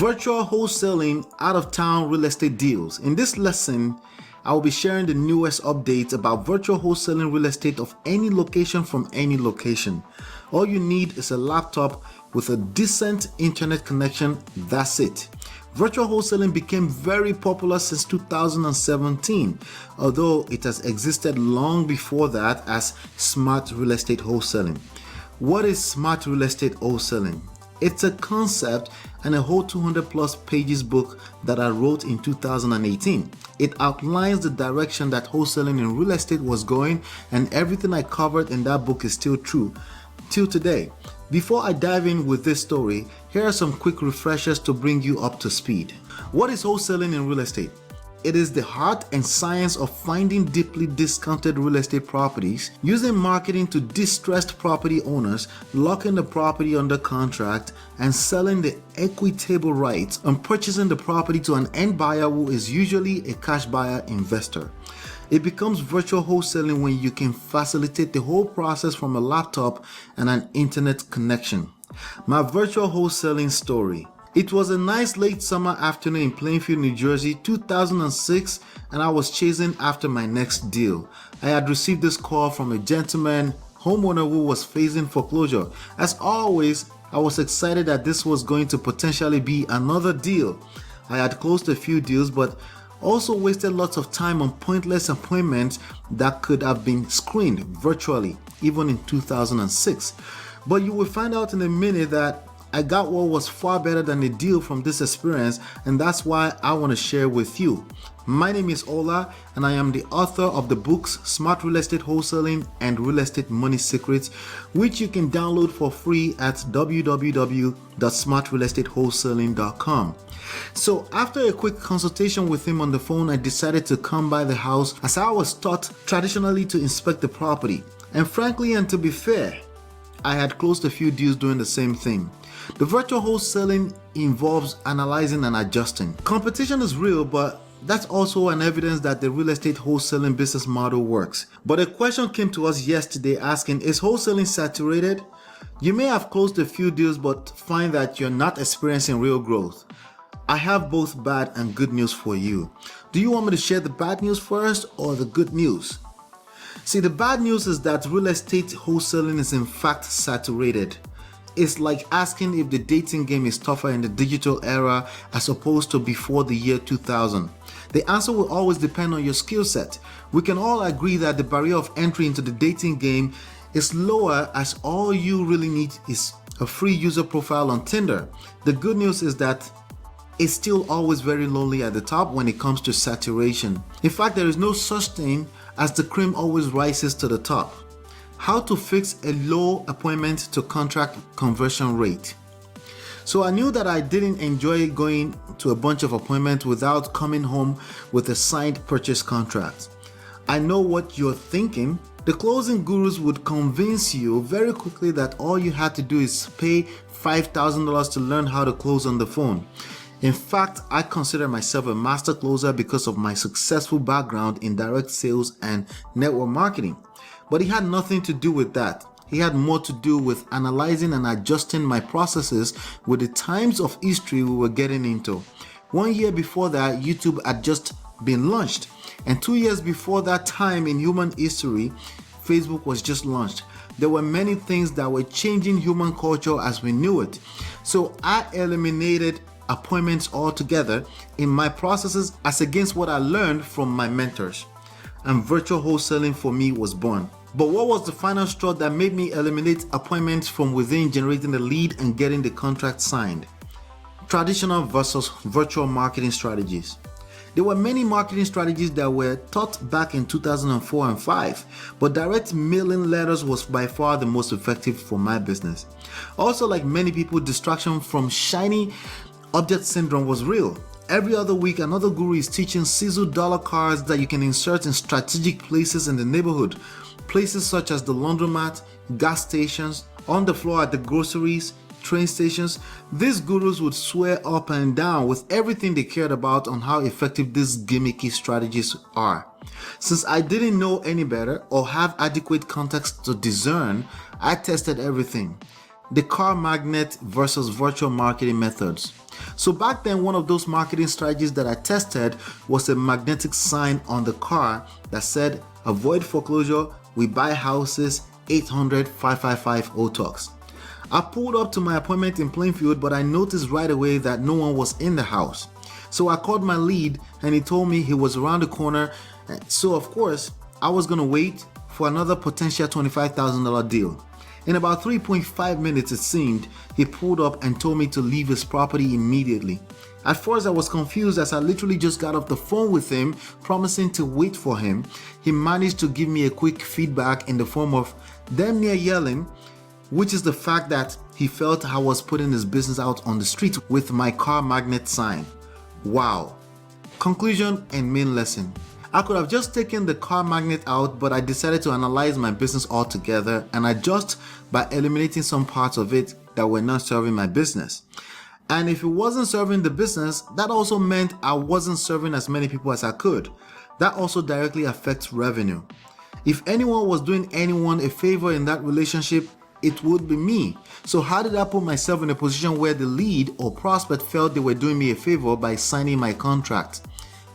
Virtual wholesaling out-of-town real estate deals. In this lesson, I will be sharing the newest updates about virtual wholesaling real estate of any location from any location. All you need is a laptop with a decent internet connection. That's it. Virtual wholesaling became very popular since 2017, although it has existed long before that as Smart Real Estate Wholesaling. What is Smart Real Estate Wholesaling? It's a concept and a whole 200 plus pages book that I wrote in 2018. It outlines the direction that wholesaling in real estate was going, and everything I covered in that book is still true till today. Before I dive in with this story, here are some quick refreshers to bring you up to speed. What is wholesaling in real estate? It is the art and science of finding deeply discounted real estate properties, using marketing to distressed property owners, locking the property under contract, and selling the equitable rights on purchasing the property to an end buyer who is usually a cash buyer investor. It becomes virtual wholesaling when you can facilitate the whole process from a laptop and an internet connection. My virtual wholesaling story. It was a nice late summer afternoon in Plainfield, New Jersey, 2006, and I was chasing after my next deal. I had received this call from a gentleman homeowner who was facing foreclosure. As always, I was excited that this was going to potentially be another deal. I had closed a few deals, but also wasted lots of time on pointless appointments that could have been screened virtually, even in 2006. But you will find out in a minute that I got what was far better than the deal from this experience, and that's why I want to share with you. My name is Ola, and I am the author of the books Smart Real Estate Wholesaling and Real Estate Money Secrets, which you can download for free at www.smartrealestatewholesaling.com. So after a quick consultation with him on the phone, I decided to come by the house as I was taught traditionally to inspect the property. And frankly, and to be fair, I had closed a few deals doing the same thing. The virtual wholesaling involves analyzing and adjusting. Competition is real, but that's also an evidence that the real estate wholesaling business model works. But a question came to us yesterday asking, is wholesaling saturated? You may have closed a few deals but find that you're not experiencing real growth. I have both bad and good news for you. Do you want me to share the bad news first or the good news? See, the bad news is that real estate wholesaling is in fact saturated. It's like asking if the dating game is tougher in the digital era as opposed to before the year 2000. The answer will always depend on your skill set. We can all agree that the barrier of entry into the dating game is lower, as all you really need is a free user profile on Tinder. The good news is that it's still always very lonely at the top when it comes to saturation. In fact, there is no such thing as the cream always rises to the top. How to fix a low appointment to contract conversion rate. So I knew that I didn't enjoy going to a bunch of appointments without coming home with a signed purchase contract. I know what you're thinking. The closing gurus would convince you very quickly that all you had to do is pay $5,000 to learn how to close on the phone. In fact, I consider myself a master closer because of my successful background in direct sales and network marketing. But it had nothing to do with that. It had more to do with analyzing and adjusting my processes with the times of history we were getting into. 1 year before that, YouTube had just been launched. And 2 years before that time in human history, Facebook was just launched. There were many things that were changing human culture as we knew it. So I eliminated appointments altogether in my processes as against what I learned from my mentors. And virtual wholesaling for me was born. But what was the final straw that made me eliminate appointments from within generating the lead and getting the contract signed? Traditional versus virtual marketing strategies. There were many marketing strategies that were taught back in 2004 and 5, but direct mailing letters was by far the most effective for my business. Also, like many people, distraction from shiny object syndrome was real. Every other week, another guru is teaching sizzle dollar cards that you can insert in strategic places in the neighborhood. Places such as the laundromat, gas stations, on the floor at the groceries, train stations. These gurus would swear up and down with everything they cared about on how effective these gimmicky strategies are. Since I didn't know any better or have adequate context to discern, I tested everything. The car magnet versus virtual marketing methods. So back then, one of those marketing strategies that I tested was a magnetic sign on the car that said, "Avoid foreclosure, we buy houses, 800-555 OTOX." I pulled up to my appointment in Plainfield, but I noticed right away that no one was in the house. So I called my lead and he told me he was around the corner. So of course, I was gonna wait for another potential $25,000 deal. In about 3.5 minutes, it seemed, he pulled up and told me to leave his property immediately. At first, I was confused as I literally just got off the phone with him, promising to wait for him. He managed to give me a quick feedback in the form of damn near yelling, which is the fact that he felt I was putting his business out on the street with my car magnet sign. Wow. Conclusion and main lesson. I could have just taken the car magnet out, but I decided to analyze my business altogether and adjust by eliminating some parts of it that were not serving my business. And if it wasn't serving the business, that also meant I wasn't serving as many people as I could. That also directly affects revenue. If anyone was doing anyone a favor in that relationship, it would be me. So how did I put myself in a position where the lead or prospect felt they were doing me a favor by signing my contract?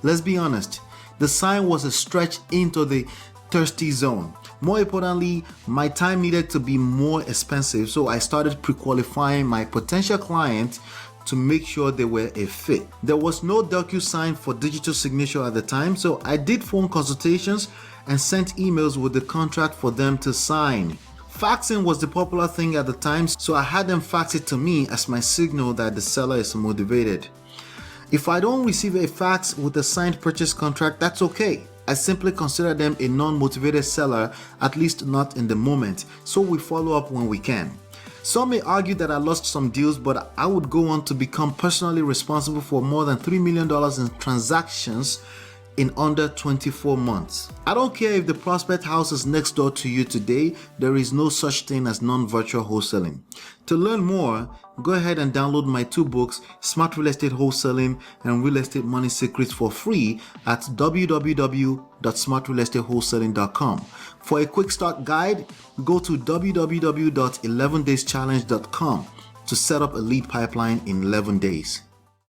Let's be honest. The sign was a stretch into the thirsty zone. More importantly, my time needed to be more expensive, so I started pre-qualifying my potential client to make sure they were a fit. There was no DocuSign for digital signature at the time, so I did phone consultations and sent emails with the contract for them to sign. Faxing was the popular thing at the time, so I had them fax it to me as my signal that the seller is motivated. If I don't receive a fax with a signed purchase contract, that's okay. I simply consider them a non-motivated seller, at least not in the moment, so we follow up when we can. Some may argue that I lost some deals, but I would go on to become personally responsible for more than $3 million in transactions in under 24 months. I don't care if the prospect house is next door to you today, there is no such thing as non-virtual wholesaling. To learn more, go ahead and download my 2 books, Smart Real Estate Wholesaling and Real Estate Money Secrets, for free at www.smartrealestatewholesaling.com. For a quick start guide, go to www.11dayschallenge.com to set up a lead pipeline in 11 days.